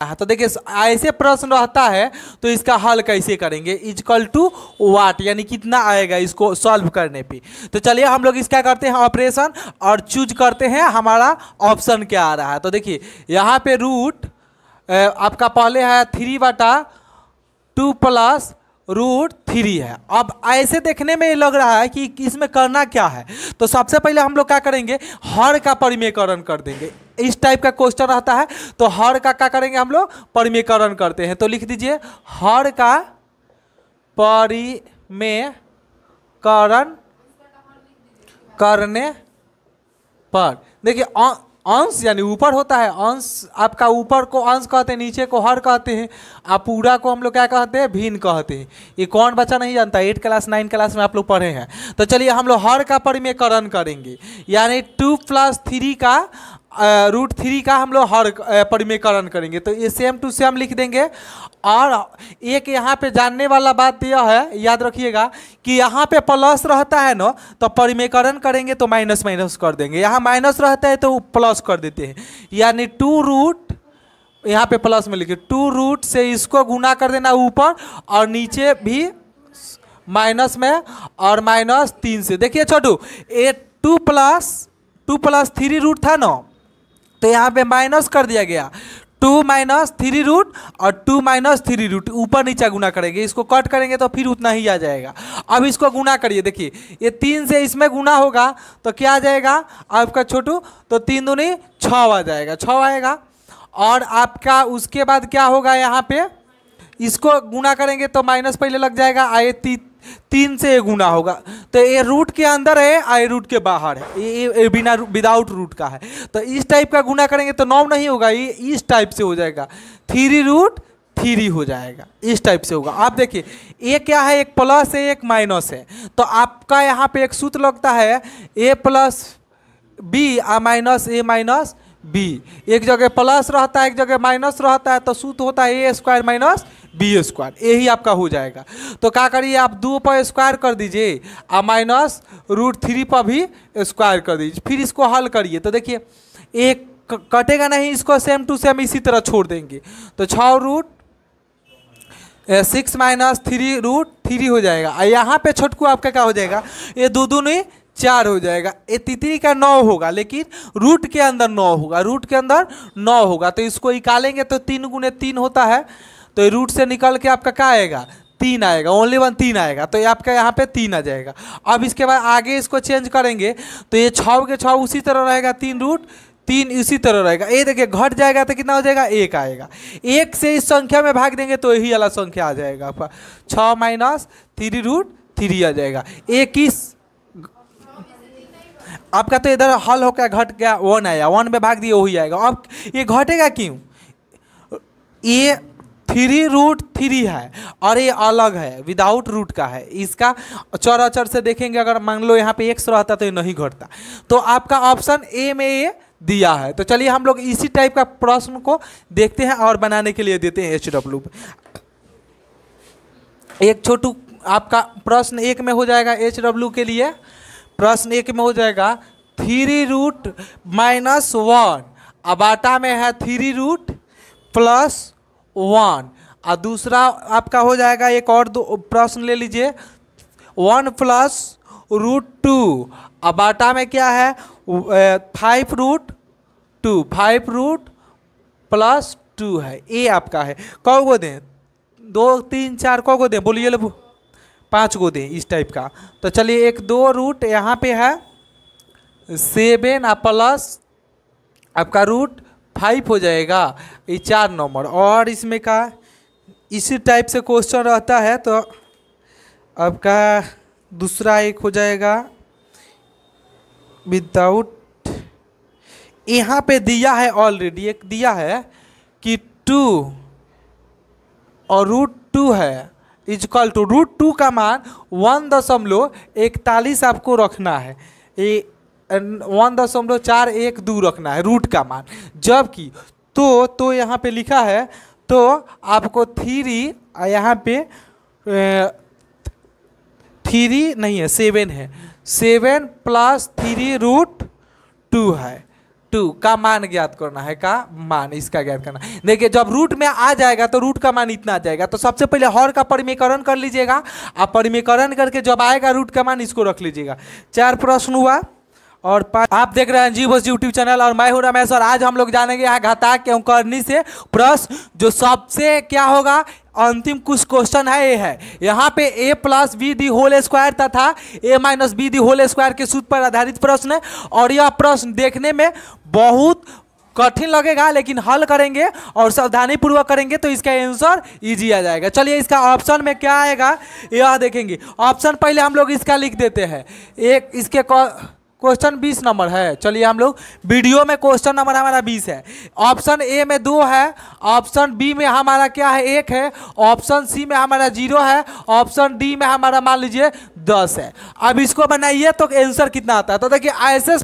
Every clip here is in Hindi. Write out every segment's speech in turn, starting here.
तो देखिए ऐसे प्रश्न रहता है तो इसका हल कैसे करेंगे, इजकल टू वाट यानी कितना आएगा इसको सॉल्व करने पे। तो चलिए हम लोग इसका करते हैं ऑपरेशन और चूज करते हैं हमारा ऑप्शन क्या आ रहा है। तो देखिए यहाँ पे रूट आपका पहले है 3/2 प्लस √3 है। अब ऐसे देखने में ये लग रहा है कि इसमें करना क्या है। तो सबसे पहले हम लोग क्या करेंगे, हर का परिमेयकरण कर देंगे। इस टाइप का क्वेश्चन रहता है तो हर का क्या करेंगे हम लोग, परिमेयकरण करते हैं। तो लिख दीजिए हर का परिमेयकरण करने पर, देखिए अंश यानी ऊपर होता है, अंश आपका ऊपर को अंश कहते हैं, नीचे को हर कहते हैं, आप पूरा को हम लोग क्या कहते हैं, भिन्न कहते हैं। ये कौन बच्चा नहीं जानता, 8 क्लास 9 क्लास में आप लोग पढ़े हैं। तो चलिए हम लोग हर का परिमेयकरण करेंगे, यानी 2 + 3 का √3 का हम लोग हर परिमेयकरण करेंगे। तो ये सेम टू सेम लिख देंगे। और एक यहाँ पे जानने वाला बात यह है, याद रखिएगा कि यहाँ पे प्लस रहता है ना तो परिमेयकरण करेंगे तो माइनस माइनस कर देंगे, यहाँ माइनस रहता है तो प्लस कर देते हैं। यानी 2 यहाँ पे प्लस में लिखिए 2 से इसको गुना कर देना ऊपर और नीचे भी माइनस में और -3 से। देखिए छोटू ये 2 + 3 था ना, तो यहाँ पे माइनस कर दिया गया, 2 - 3 और 2 - 3 ऊपर नीचे गुना करेंगे, इसको कट करेंगे तो फिर उतना ही आ जाएगा। अब इसको गुना करिए, देखिए ये 3 से इसमें गुना होगा तो क्या आ जाएगा आपका छोटू, तो 3 दूनी 6 आ जाएगा, 6 आएगा। और आपका उसके बाद क्या होगा, यहाँ पे इसको गुना करेंगे तो माइनस पहले लग जाएगा, आए 3 से ये गुना होगा तो ये रूट के अंदर है, आई रूट के बाहर है, ये बिना विदाउट रूट का है। तो इस टाइप का गुना करेंगे तो 9 नहीं होगा, ये इस टाइप से हो जाएगा, 3√3 हो जाएगा, इस टाइप से होगा। आप देखिए ये क्या है, एक प्लस है एक माइनस है। तो आपका यहाँ पे एक सूत्र लगता है a + b -a - b, एक जगह प्लस रहता है एक जगह माइनस रहता है, तो सूत्र होता है a² - b², यही आपका हो जाएगा। तो क्या करिए आप 2 पर स्क्वायर कर दीजिए और -√3 पर भी स्क्वायर कर दीजिए, फिर इसको हल करिए। तो देखिए एक कटेगा नहीं, इसको सेम टू सेम इसी तरह छोड़ देंगे तो 6√6 - 3√3 हो जाएगा। और यहाँ पे छोटकू आपका क्या हो जाएगा, ये 2 दूनी 4 हो जाएगा, ये तितरी का 9 होगा, लेकिन रूट के अंदर 9 होगा, रूट के अंदर 9 होगा। तो इसको निकालेंगे तो 3 × 3 होता है, तो रूट से निकल के आपका क्या आएगा, 3 आएगा, ओनली 1 3 आएगा, तो ये आपका यहाँ पे 3 आ जाएगा। अब इसके बाद आगे इसको चेंज करेंगे तो ये 6 के 6 उसी तरह रहेगा, 3√3 इसी तरह रहेगा। ये देखिए घट जाएगा तो कितना हो जाएगा, 1 आएगा। 1 से इस संख्या में भाग देंगे तो यही वाला संख्या आ जाएगा आपका, 6 - 3√3 आ जाएगा। 21 आपका तो इधर हल होकर घट गया, 1 आया, 1 में भाग दिए वही आएगा। अब ये घटेगा क्यों, ये 3√3 है और ये अलग है, विदाउट रूट का है, इसका चौराचर से देखेंगे अगर मान लो यहाँ पे x रहता तो ये नहीं घटता। तो आपका ऑप्शन ए में ये दिया है। तो चलिए हम लोग इसी टाइप का प्रश्न को देखते हैं और बनाने के लिए देते हैं HW। एक छोटू आपका प्रश्न 1 में हो जाएगा, HW के लिए प्रश्न 1 में हो जाएगा 3√-1 अब आटा में है 3√+1 और दूसरा आपका हो जाएगा, एक और प्रश्न ले लीजिए 1 + √2 अब आटा में क्या है 5√2 5√+2 है, ये आपका है। कौ गो दें, 2 3 4 कौ गो दें, बोलिए लो, 5 गो दें इस टाइप का। तो चलिए एक 2 रूट यहाँ पे है 7 और प्लस आपका √5 हो जाएगा, ये 4 नंबर। और इसमें का इसी टाइप से क्वेश्चन रहता है तो आपका दूसरा एक हो जाएगा विदाउट, यहाँ पे दिया है ऑलरेडी, एक दिया है कि 2 और √2 है इजकल टू √2 का मान 1.41 आपको रखना है, ये 1.412 रखना है रूट का मान। जबकि तो यहाँ पे लिखा है तो आपको 3 यहाँ पे 3 नहीं है 7 है, 7 + 3√2 है, 2 का मान ज्ञात करना है, का मान इसका ज्ञात करना। देखिए जब रूट में आ जाएगा तो रूट का मान इतना आ जाएगा, तो सबसे पहले हर का परिमीकरण कर लीजिएगा। आप परिमीकरण करके जब आएगा रूट का मान इसको रख लीजिएगा। 4 प्रश्न हुआ और आप देख रहे हैं जी बस यूट्यूब चैनल और मैं हूं रमेश और आज हम लोग जानेंगे यहाँ घातांक एवं करनी से प्रश्न। जो सबसे क्या होगा अंतिम कुछ क्वेश्चन है ये है यहाँ पे a plus B the whole square तथा a minus B the whole square के सूत्र पर आधारित प्रश्न है। और यह प्रश्न देखने में बहुत कठिन लगेगा लेकिन हल करेंगे और सावधानी पूर्वक करेंगे तो इसका आंसर इजी आ जाएगा। चलिए इसका ऑप्शन में क्या आएगा यह देखेंगे। ऑप्शन पहले हम लोग इसका लिख देते हैं। एक इसके क्वेश्चन 20 नंबर है। चलिए हम लोग वीडियो में क्वेश्चन नंबर हमारा 20 है। ऑप्शन ए में 2 है, ऑप्शन बी में हमारा क्या है 1 है, ऑप्शन सी में हमारा 0 है, ऑप्शन डी में हमारा मान लीजिए 10 है। अब इसको बनाइए तो आंसर कितना आता है। तो देखिए ऐसे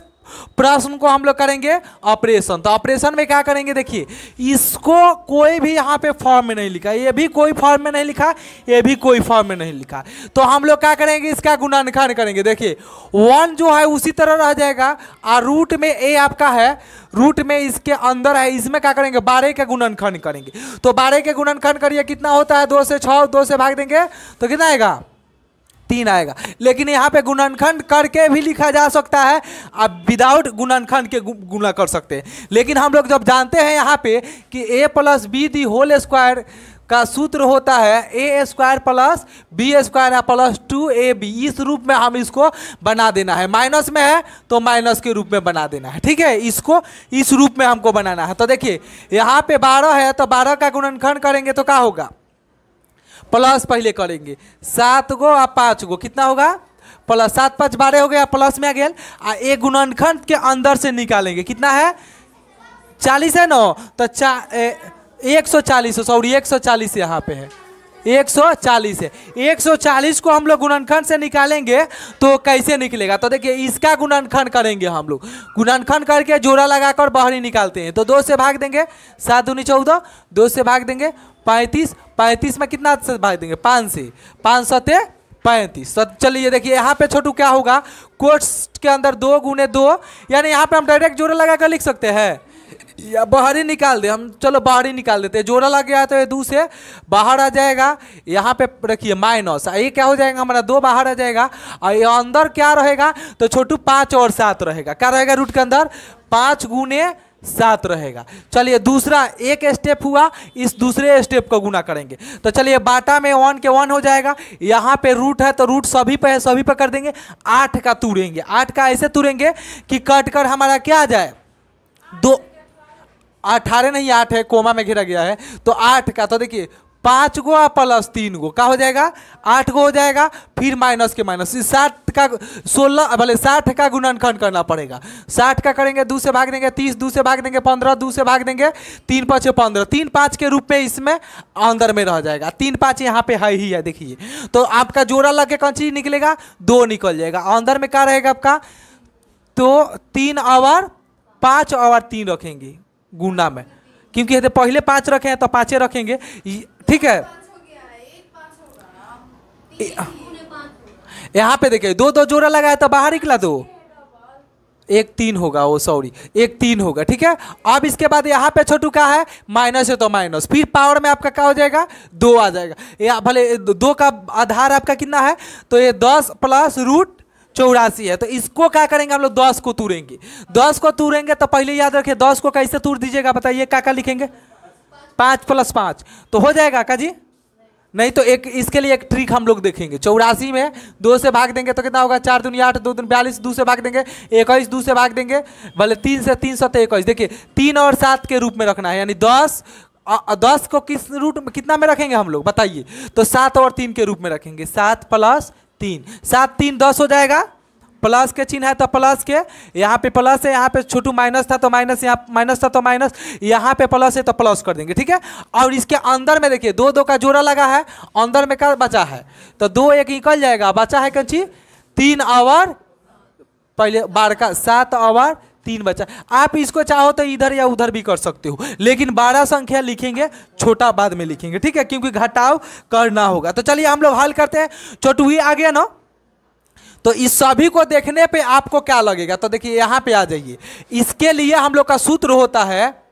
प्रश्न को हम लोग करेंगे ऑपरेशन। तो ऑपरेशन में क्या करेंगे देखिए इसको कोई भी यहाँ पे फॉर्म में नहीं लिखा, ये भी कोई फॉर्म में नहीं लिखा, ये भी कोई फॉर्म में नहीं लिखा। तो हम लोग क्या करेंगे इसका गुणनखंड करेंगे। देखिए 1 जो है उसी तरह रह जाएगा और रूट में a आपका है, रूट में इसके अंदर है, इसमें क्या करेंगे 12 का गुणनखंड करेंगे। तो 12 के गुणनखंड करिए कितना होता है 2 से 6, 2 से भाग देंगे तो कितना आएगा 3 आएगा। लेकिन यहाँ पे गुणनखंड करके भी लिखा जा सकता है, आप विदाउट गुणनखंड के गुणा कर सकते हैं। लेकिन हम लोग जब जानते हैं यहाँ पे कि a plus B the whole square का सूत्र होता है a square plus B square plus 2ab, इस रूप में हम इसको बना देना है। माइनस में है तो माइनस के रूप में बना देना है, ठीक है, इसको इस रूप में हमको बनाना है। तो देखिए यहाँ पे 12 है तो 12 का गुणनखंड करेंगे तो क्या होगा प्लस पहले करेंगे 7 गो और 5 गो कितना होगा प्लस 7 5 12 हो गया, प्लस में आ गया। और एक गुणनखंड के अंदर से निकालेंगे कितना है 40 है ना, तो 140 सॉरी 140 यहाँ पे है 140 है। 140 को हम लोग गुणनखंड से निकालेंगे तो कैसे निकलेगा। तो देखिए इसका गुणनखंड करेंगे हम लोग, गुणनखंड करके जोड़ा लगाकर बाहर ही निकालते हैं। तो 2 से भाग देंगे 7 दूनी 14, 2 से भाग देंगे 35, 35 में कितना से भाग देंगे 5 से, 5 सते 35। तो चलिए देखिए यहाँ पे छोटू क्या होगा कोट्स के अंदर 2 गुने 2, यानी यहाँ पे हम डायरेक्ट जोड़ा लगाकर लिख सकते हैं या बाहर ही निकाल दे हम। चलो बाहर ही निकाल देते हैं, जोड़ा लग गया तो ये 2 से बाहर आ जाएगा। यहाँ पे रखिए माइनस, ये क्या हो जाएगा हमारा 2 बाहर आ जाएगा और ये अंदर क्या रहेगा तो छोटू 5 और 7 रहेगा। क्या रहेगा रूट के अंदर 5 गुने 7 रहेगा। चलिए दूसरा एक स्टेप हुआ, इस दूसरे स्टेप को गुना करेंगे। तो चलिए बाटा में 1 के 1 हो जाएगा। यहाँ पे रूट है तो रूट सभी पे है, सभी पे कर देंगे। 8 का तोड़ेंगे, 8 का ऐसे तोड़ेंगे कि कट कर हमारा क्या आ जाए 2, 18 नहीं 8 है, कोमा में घिरा गया है तो 8 का। तो देखिए 5 गो प्लस 3 गो क्या हो जाएगा 8 गो हो जाएगा। फिर माइनस के माइनस 60 का 16 भले 60 का गुणनखंड करना पड़ेगा। 60 का करेंगे 2 से भाग देंगे 30, 2 से भाग देंगे 15, 2 से भाग देंगे 3 5 15, 3 5 के रूप में इसमें अंदर में रह जाएगा। 3 5 यहाँ पे है ही है देखिए। तो आपका जोड़ा लग के कौन चीज निकलेगा 2 निकल जाएगा। अंदर में क्या रहेगा आपका तो 3 और 5 और 3 रखेंगे गुना में, क्योंकि यदि पहले 5 रखे हैं तो 5 रखेंगे, ठीक है। यहाँ पे देखिए 2 2 जोड़ा लगाया तो बाहर निकला 2, 1 3 होगा, वो सॉरी 1 3 होगा, ठीक है। अब इसके बाद यहाँ पे छोटू क्या है माइनस है तो माइनस, फिर पावर में आपका क्या हो जाएगा 2 आ जाएगा। या भले 2 का आधार आपका कितना है तो ये 10 प्लस रूट 84 है। तो इसको क्या करेंगे हम लोग 10 को तोड़ेंगे। 10 को तोड़ेंगे तो पहले याद रखिए 10 को कैसे तोड़ दीजिएगा बताइए, क्या लिखेंगे 5 + 5 तो हो जाएगा का जी। नहीं तो एक इसके लिए एक ट्रिक हम लोग देखेंगे। 84 में 2 से भाग देंगे तो कितना होगा 4 दूनी 8, 2 दूनी 42, 2 से भाग देंगे 21, 2 से भाग देंगे भले 3 से 3 7 21। देखिए 3 और 7 के रूप में रखना है, यानी 10 को किस रूट में कितना में रखेंगे हम लोग बताइए, तो 7 और 3 के रूप में रखेंगे। 7 + 3, 7 3 10 हो जाएगा। प्लस के चिन्ह है तो प्लस के, यहाँ पे प्लस है, यहाँ पे छोटू माइनस था तो माइनस, यहाँ माइनस था तो माइनस, यहाँ पे प्लस है तो प्लस कर देंगे, ठीक है। और इसके अंदर में देखिए 2 2 का जोड़ा लगा है, अंदर में क्या बचा है तो 2 1 निकल जाएगा, बचा है कंची 3 और पहले 12 का 7 और 3 बचा। आप इसको चाहो तो इधर या उधर भी कर सकते हो, लेकिन 12 संख्या लिखेंगे छोटा बाद में लिखेंगे, ठीक है, क्योंकि घटाव करना होगा। तो चलिए हम लोग हल करते हैं। छोटू ही आ गया ना, तो इस सभी को देखने पे आपको क्या लगेगा, तो देखिए यहाँ पे आ जाइए। इसके लिए हम लोग का सूत्र होता है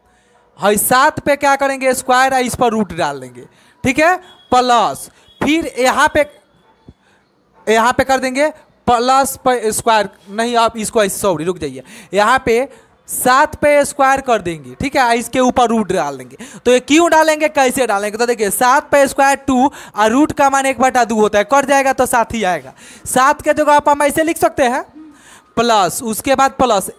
7 पे क्या करेंगे स्क्वायर, इस पर रूट डाल देंगे, ठीक है, प्लस फिर यहाँ पे कर देंगे प्लस पे स्क्वायर, नहीं आप इसको सॉरी रुक जाइए, यहाँ पे 7 पे स्क्वायर कर देंगे, ठीक है, इसके ऊपर रूट डाल देंगे। तो ये क्यों डालेंगे, कैसे डालेंगे, तो देखिए 7 पे स्क्वायर 2 और रूट का मान 1/2 होता है, कट जाएगा तो 7 ही आएगा। 7 के जगह आप हम ऐसे लिख सकते हैं प्लस, उसके बाद प्लस,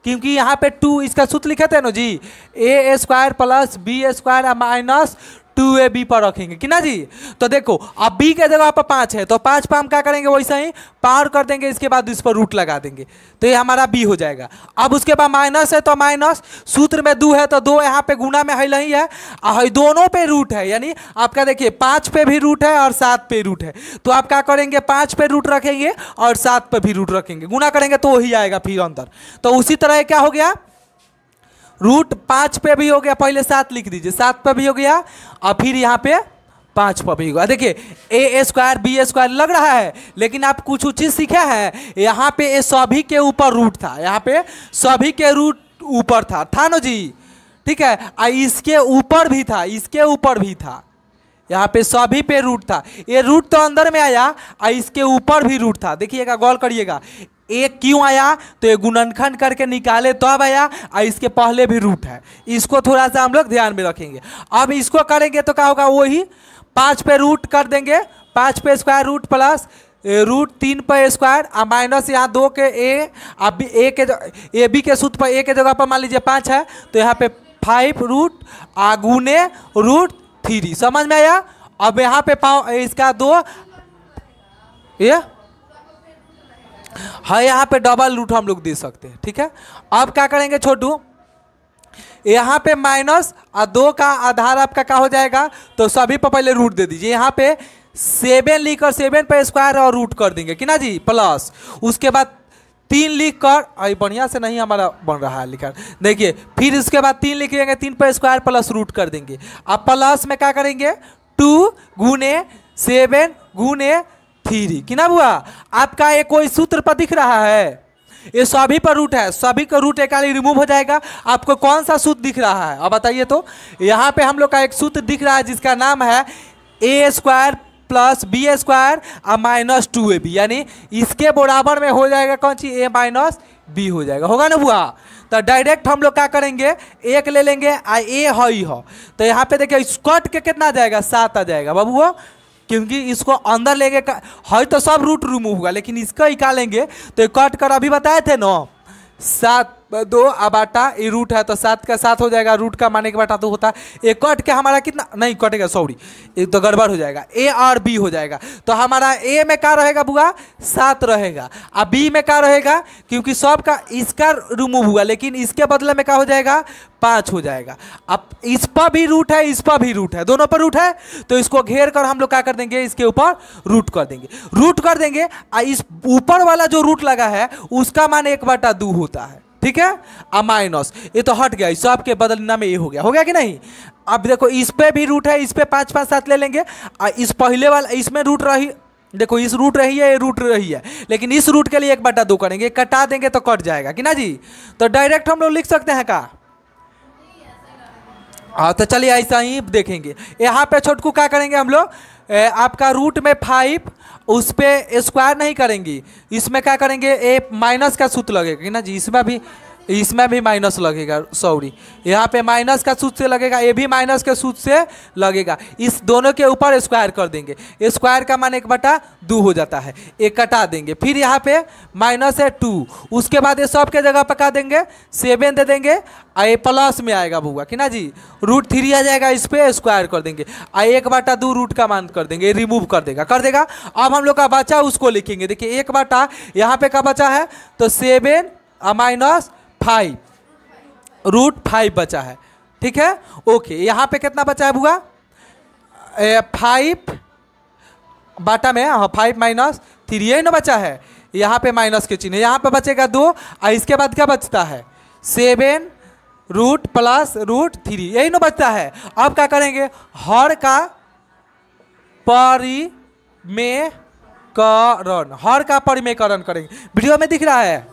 क्योंकि यहाँ पे 2 इसका सूत्र लिखे थे ना जी, A square plus B square minus 2ab पर रखेंगे कि ना जी। तो देखो अब b के जगह पर 5 है, तो 5 पर हम क्या करेंगे वैसे ही पावर कर देंगे, इसके बाद इस पर रूट लगा देंगे, तो ये हमारा b हो जाएगा। अब उसके बाद माइनस है तो माइनस, सूत्र में 2 है तो 2 यहाँ पे गुना में है नहीं है, और दोनों पे रूट है, यानी आपका देखिए 5 पे भी रूट है और 7 पे रूट है, तो आप क्या करेंगे 5 पे रूट रखेंगे और 7 पे भी रूट रखेंगे, गुना करेंगे तो वही आएगा फिर अंदर। तो उसी तरह क्या हो गया, रूट 5 पे भी हो गया, पहले 7 लिख दीजिए, 7 पे भी हो गया और फिर यहाँ पे 5 पे भी होगा। देखिए ए स्क्वायर बी स्क्वायर लग रहा है, लेकिन आप कुछ चीज़ सीखे हैं, यहाँ पे ए सभी के ऊपर रूट था, यहाँ पे सभी के रूट ऊपर था ना जी, ठीक है, इसके ऊपर भी था, इसके ऊपर भी था, यहाँ पे सभी पे रूट था, ये रूट तो अंदर में आया और इसके ऊपर भी रूट था। देखिएगा गौर करिएगा, एक क्यों आया, तो ये गुणनखंड करके निकाले तो अब आया, और इसके पहले भी रूट है, इसको थोड़ा सा हम लोग ध्यान में रखेंगे। अब इसको करेंगे तो क्या होगा, वही 5 पे रूट कर देंगे, 5 पे स्क्वायर रूट प्लस रूट 3 पे स्क्वायर और माइनस यहाँ 2 के ए, अब ए के ए बी के सूत्र पर ए के जगह पर मान लीजिए 5 है, तो यहाँ पे 5 रूट आगुने रूट 3, समझ में आया। अब यहाँ पे पाओ इसका 2 ये है, यहाँ पे डबल रूट हम लोग दे सकते हैं, ठीक है। अब क्या करेंगे छोटू, यहाँ पे माइनस और 2 का आधार आपका क्या हो जाएगा, तो सभी पर पहले रूट दे दीजिए, यहाँ पे 7 लिखकर 7 पे स्क्वायर और रूट कर देंगे कि ना जी, प्लस उसके बाद 3 लिख कर, अरे बढ़िया से नहीं हमारा बन रहा है लिखा, देखिए फिर उसके बाद 3 लिखेंगे, 3 पे स्क्वायर प्लस रूट कर देंगे। अब प्लस में क्या करेंगे 2 गुने 7 गुने 3 कि ना हुआ, आपका ये कोई सूत्र पर दिख रहा है, ये सभी पर रूट है, सभी का रूट एक रिमूव हो जाएगा। आपको कौन सा सूत्र दिख रहा है अब बताइए, तो यहाँ पे हम लोग का एक सूत्र दिख रहा है जिसका नाम है ए स्क्वायर प्लस बी स्क्वायर और माइनस 2ab, यानी इसके बराबर में हो जाएगा कौन सी, ए माइनस बी हो जाएगा, होगा ना बुआ। तो डायरेक्ट हम लोग क्या करेंगे, एक ले लेंगे आ ए हई हो, तो यहाँ पे देखिए कट के कितना आ जाएगा, 7 आ जाएगा बाबू, क्योंकि इसको अंदर लेंगे है तो सब रूट रिमूव होगा, लेकिन इसका निकालेंगे तो कट कर अभी बताए थे ना 7 2 बाटा ये रूट है तो 7 का 7 हो जाएगा, रूट का मान 1/2 होता है, ये कट के हमारा कितना नहीं कटेगा, सॉरी ये तो गड़बड़ हो जाएगा, ए और बी हो जाएगा। तो हमारा ए में क्या रहेगा बुआ 7 रहेगा, और बी में क्या रहेगा, क्योंकि सब का इसका रिमूव हुआ, लेकिन इसके बदले में क्या हो जाएगा 5 हो जाएगा। अब इस पर भी रूट है, इस पर भी रूट है, दोनों पर रूट है, तो इसको घेर कर हम लोग क्या कर देंगे, इसके ऊपर रूट कर देंगे, रूट कर देंगे, और इस ऊपर वाला जो रूट लगा है उसका मान 1/2 होता है, ठीक है, आ माइनस ये तो हट गया, सब के बदलना में ये हो गया कि नहीं। अब देखो इस पे भी रूट है, इस पे 5 5 7 ले लेंगे, और इस पहले वाला इसमें रूट रही, देखो इस रूट रही है, ये रूट रही है, लेकिन इस रूट के लिए 1/2 करेंगे, कटा देंगे तो कट जाएगा कि ना जी। तो डायरेक्ट हम लोग लिख सकते हैं का, हाँ तो चलिए ऐसा ही देखेंगे। यहाँ पे छोटकू क्या करेंगे हम लोग, आपका रूट में 5 उस पे स्क्वायर नहीं करेंगे, इसमें क्या करेंगे ए माइनस का सूत्र लगेगा कि ना जी, इसमें भी माइनस लगेगा, सॉरी यहाँ पे माइनस का सूत्र से लगेगा, ये भी माइनस के सूत्र से लगेगा, इस दोनों के ऊपर स्क्वायर कर देंगे, स्क्वायर का मान 1/2 हो जाता है, एक कटा देंगे, फिर यहाँ पे माइनस है 2, उसके बाद ये सब के जगह पर क्या देंगे 7 दे देंगे, और ये प्लस में आएगा भूगा कि ना जी, रूट 3 आ जाएगा, इस पर स्क्वायर कर देंगे, और 1/2 रूट का मान कर देंगे, रिमूव कर देगा। अब हम लोग का बचा उसको लिखेंगे, देखिए 1/, यहाँ पे क्या बचा है तो 7 माइनस 5 रूट 5 बचा है, ठीक है, ओके। यहाँ पे कितना बचा है बुआ 5 बाटा में, हाँ 5 माइनस 3 यही ना बचा है, यहाँ पे माइनस के चिन्ह, यहाँ पे बचेगा 2, और इसके बाद क्या बचता है 7 रूट प्लस रूट 3 यही ना बचता है। अब क्या करेंगे, हर का परिमेयकरण, हर का परिमेयकरण करेंगे। वीडियो में दिख रहा है?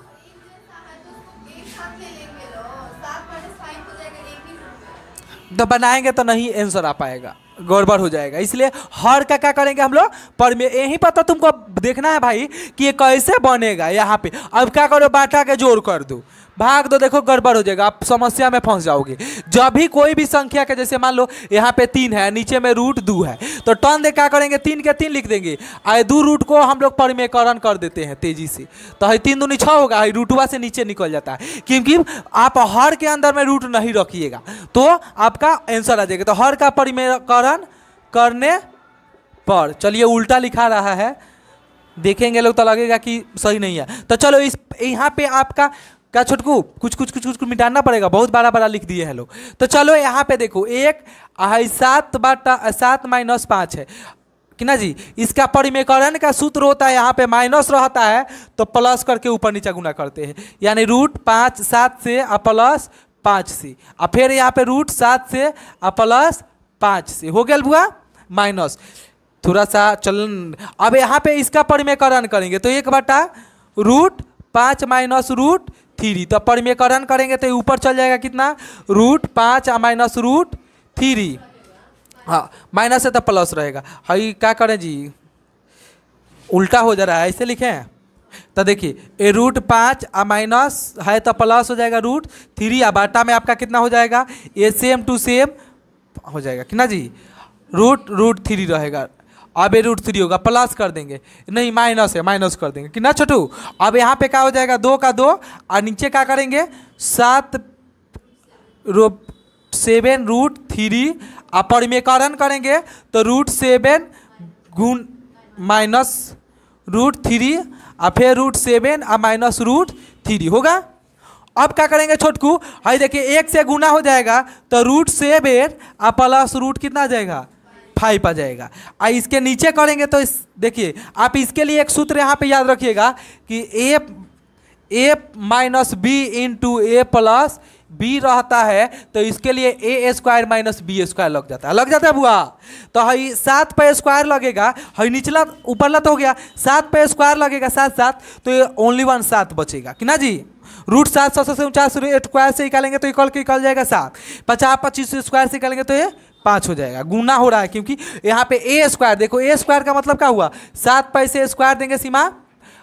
तो बनाएंगे तो नहीं आंसर आ पाएगा, गड़बड़ हो जाएगा। इसलिए हर का क्या करेंगे हम लोग? परिमेय। यहीं पर तो तुमको देखना है भाई कि ये कैसे बनेगा। यहाँ पे अब क्या करो, बाटा के जोड़ कर दो, भाग दो, देखो गड़बड़ हो जाएगा, आप समस्या में फंस जाओगे। जब भी कोई भी संख्या के, जैसे मान लो यहाँ पे 3 है, नीचे में √2 है, तो टर्न दे क्या करेंगे, 3 के 3 लिख देंगे। आए 2 रूट को हम लोग परिमेयकरण कर देते हैं तेजी से, तो है 3 दूनी 6 होगा, √2 से नीचे निकल जाता है, क्योंकि आप हर के अंदर में रूट नहीं रखिएगा तो आपका आंसर आ जाएगा। तो हर का परिमेयकरण करने पर, चलिए उल्टा लिखा रहा है, देखेंगे लोग तो लगेगा कि सही नहीं है। तो चलो इस यहाँ पे आपका क्या छोटकू कुछ मिटाना पड़ेगा, बहुत बड़ा लिख दिए हैं लोग। तो चलो यहाँ पे देखो, 7 बटा 7 - 5 है कि ना जी। इसका परिमेयकरण का सूत्र होता है, यहाँ पे माइनस रहता है तो प्लस करके ऊपर नीचे गुना करते हैं, यानी √5 7 से प्लस 5 से, और फिर यहाँ पे √7 से प्लस 5 से हो गया बुआ माइनस। थोड़ा सा चल, अब यहाँ पे इसका परिमेयकरण करेंगे तो 1 बटा √5 - √3, तो परिमेयकरण करेंगे तो ऊपर चल जाएगा कितना, √5 - √3, हाँ माइनस है तो प्लस रहेगा। हाई क्या करें जी, उल्टा हो जा रहा है, ऐसे लिखें। तो देखिए ये √5 माइनस है तो प्लस हो जाएगा √3, और बाटा में आपका कितना हो जाएगा, ये सेम टू सेम हो जाएगा कि ना जी, √3 रहेगा। अब ये √3 होगा, प्लस कर देंगे, नहीं माइनस है, माइनस कर देंगे कि ना छोटू। अब यहाँ पे क्या हो जाएगा, 2 का 2, और नीचे क्या करेंगे 7 7 √3, और परिमेयकरण करेंगे तो √7 गुण माइनस √3, और फिर √7 और माइनस √3 होगा। अब क्या करेंगे छोटकू, हाई देखिए 1 से गुना हो जाएगा तो √7 और प्लस रूट कितना आ जाएगा, 5 आ जाएगा। और इसके नीचे करेंगे तो देखिए आप इसके लिए एक सूत्र यहाँ पे याद रखिएगा कि a - b × a + b रहता है, तो इसके लिए a² - b² लग जाता है बुआ। तो हई 7 पे स्क्वायर लगेगा, हई निचला ऊपरला तो हो गया, 7 पे स्क्वायर लगेगा 7 तो ये ओनली 1 7 बचेगा कि ना जी। √7 7 से 49 स्क्वायर से निकालेंगे तो निकल जाएगा 7, 50 25 स्क्वायर से निकालेंगे तो ये 5 हो जाएगा। गुना हो रहा है क्योंकि यहाँ पे a², देखो a² का मतलब क्या हुआ, 7 पे से स्क्वायर देंगे सीमा,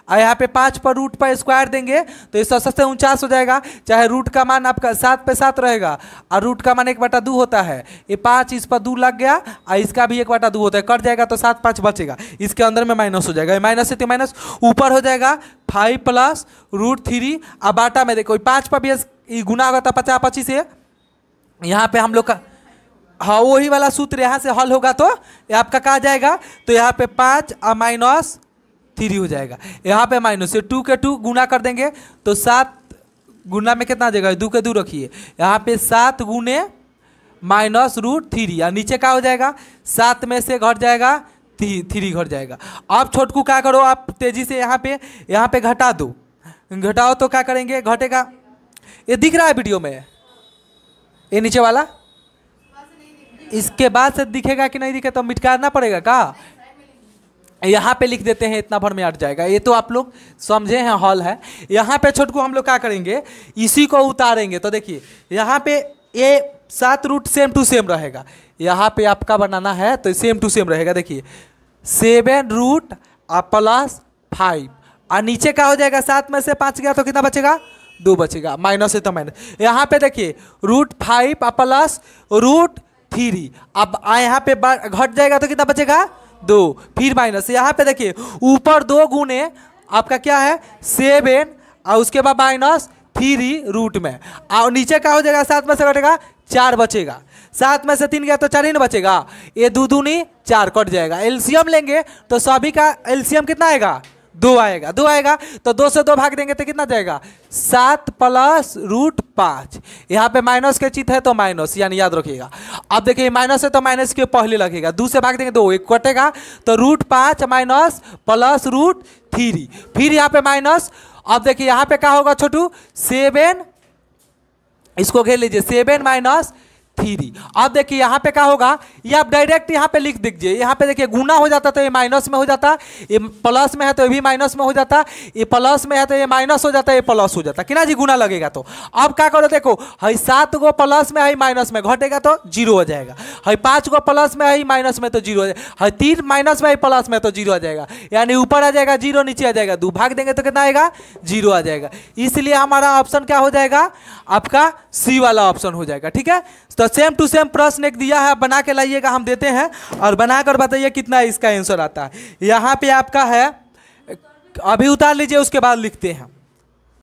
और यहाँ पे 5 पर रूट पर स्क्वायर देंगे तो ये 7 से 49 हो जाएगा। चाहे रूट का मान आपका 7 पे 7 रहेगा, और रूट का मान 1/2 होता है, ये 5 इस पर 2 लग गया, और इसका भी 1/2 होता है, कट जाएगा तो 7 5 बचेगा, इसके अंदर में माइनस हो जाएगा, माइनस से तो माइनस ऊपर हो जाएगा 5 + √3, और बाटा में देखो 5 पर भी गुना होगा तो 50 25 से, यहाँ पे हम लोग का हाँ वही वाला सूत्र यहाँ से हल होगा तो ये आपका कहा जाएगा, तो यहाँ पे 5 और -3 हो जाएगा, यहाँ पे माइनस से 2 के 2 गुना कर देंगे तो 7 गुना में कितना आ जाएगा, 2 के 2 रखिए, यहाँ पे 7 गुने -√3, और नीचे क्या हो जाएगा, 7 में से घट जाएगा 3 घट जाएगा। अब छोटकू क्या करो, आप तेजी से यहाँ पे घटा दो, घटाओ तो क्या करेंगे, घटेगा, ये दिख रहा है वीडियो में, ये नीचे वाला, इसके बाद से दिखेगा कि नहीं दिखे तो मिटाना पड़ेगा का, यहाँ पे लिख देते हैं, इतना भर में अट जाएगा। ये तो आप लोग समझे हैं, हॉल है। यहाँ पे छोटकू हम लोग क्या करेंगे, इसी को उतारेंगे तो देखिए यहाँ पे ये 7 रूट सेम टू सेम रहेगा, यहाँ पे आपका बनाना है तो सेम टू सेम रहेगा। देखिए 7 रूट प्लस 5, और नीचे क्या हो जाएगा, 7 में से 5 गया तो कितना बचेगा, 2 बचेगा, माइनस है तो माइनस। यहाँ पे देखिए √5 प्लस √3, अब यहाँ पे घट जाएगा तो कितना बचेगा, 2, फिर माइनस। यहाँ पे देखिए ऊपर 2 गुने आपका क्या है 7, और उसके बाद -3 रूट में, और नीचे क्या हो जाएगा, 7 में से घटेगा 4 बचेगा, 7 में से 3 गया तो 4 ही ना बचेगा, ये 2 दूनी 4 कट जाएगा। एलसीएम लेंगे तो सभी का एलसीएम कितना आएगा, 2 आएगा, 2 आएगा तो 2 से 2 भाग देंगे तो कितना जाएगा, 7 प्लस √5। यहाँ पे माइनस के चिन्ह है तो माइनस, यानी याद रखिएगा। अब देखिए माइनस है तो माइनस के पहले लगेगा, 2 से भाग देंगे 2, 1 कटेगा तो √5 माइनस प्लस √3, फिर यहाँ पे माइनस। अब देखिए यहाँ पे क्या होगा छोटू, 7, इसको घेर लीजिए, 7 3। अब देखिए यहाँ पे क्या होगा, ये आप डायरेक्ट यहाँ पे लिख दीजिए। यहाँ पे देखिए गुना हो जाता तो ये माइनस में हो जाता, ये प्लस में है तो ये भी माइनस में हो जाता, ये प्लस में है तो ये माइनस हो जाता, ये प्लस हो जाता कि ना जी, गुना लगेगा। तो अब क्या करो, देखो हई 7 गो प्लस में, हई माइनस में, घटेगा तो 0 हो जाएगा। हई 5 गो प्लस में, हई माइनस में तो 0 हो जाएगा। हई 3 माइनस में, हई प्लस में तो 0 आ जाएगा, यानी ऊपर आ जाएगा 0, नीचे आ जाएगा 2, भाग देंगे तो कितना आएगा, 0 आ जाएगा। इसलिए हमारा ऑप्शन क्या हो जाएगा, आपका सी वाला ऑप्शन हो जाएगा। ठीक है, तो सेम टू सेम प्रश्न एक दिया है, बना के लाइएगा, हम देते हैं और बनाकर बताइए कितना इसका आंसर आता है। यहाँ पे आपका है, अभी उतार लीजिए, उसके बाद लिखते हैं।